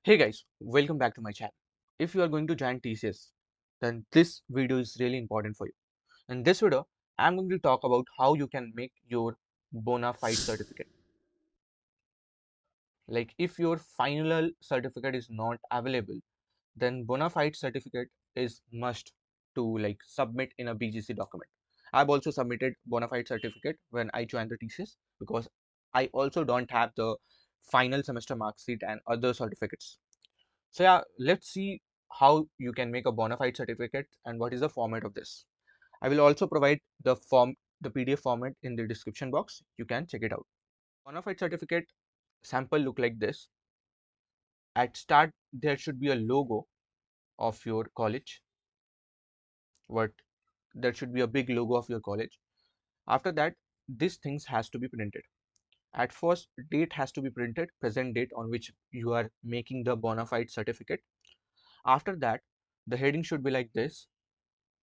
Hey guys, welcome back to my channel. If you are going to join TCS, then this video is really important for you. In this video, I'm going to talk about how you can make your bona fide certificate. Like if your final certificate is not available, then bona fide certificate is must to like submit in a BGC document. I've also submitted bona fide certificate when I joined the TCS because I also don't have the final semester mark sheet and other certificates. So yeah, let's see how you can make a bona fide certificate and what is the format of this. I will also provide the PDF format in the description box. You can check it out. Bona fide certificate sample look like this. At start, there should be a logo of your college. What There should be a big logo of your college. After that, these things has to be printed. At first, date has to be printed, present date on which you are making the bona fide certificate. After that, the heading should be like this: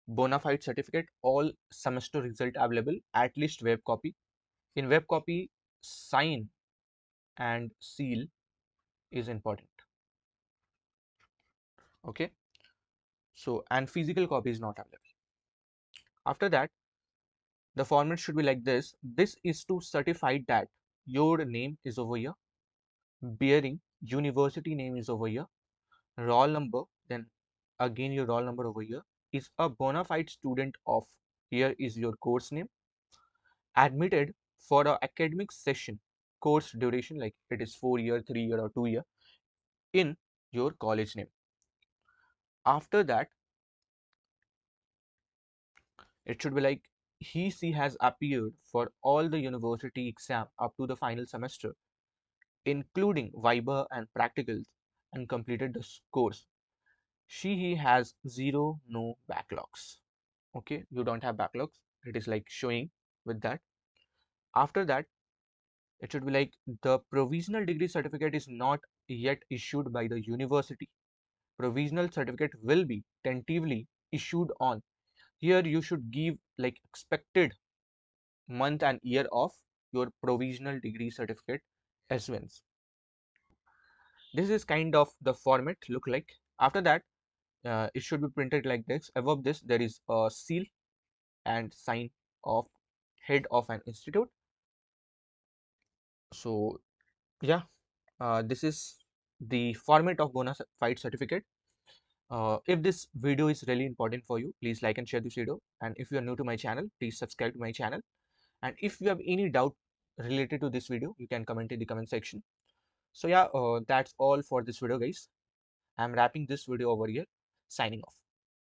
bona fide certificate, all semester result available, at least web copy. In web copy, sign and seal is important. Okay, so and physical copy is not available. After that, the format should be like this. This is to certify that your name is over here, bearing university name is over here, roll number, then again your roll number over here, is a bona fide student of, here is your course name, admitted for a academic session, course duration like it is 4 year, 3 year or 2 year, in your college name. After that, it should be like she has appeared for all the university exam up to the final semester, including Viva and practicals, and completed the course. He has zero no backlogs. Okay, you don't have backlogs. It is like showing with that. After that, it should be like the provisional degree certificate is not yet issued by the university. Provisional certificate will be tentatively issued on. Here you should give like expected month and year of your provisional degree certificate as well. This is kind of the format look like. After that, it should be printed like this. Above this, there is a seal and sign of head of an institute. So yeah, this is the format of bona fide certificate. If this video is really important for you, please like and share this video. And if you are new to my channel, please subscribe to my channel. And if you have any doubt related to this video, you can comment in the comment section. So yeah, that's all for this video, guys. I'm wrapping this video over here. Signing off.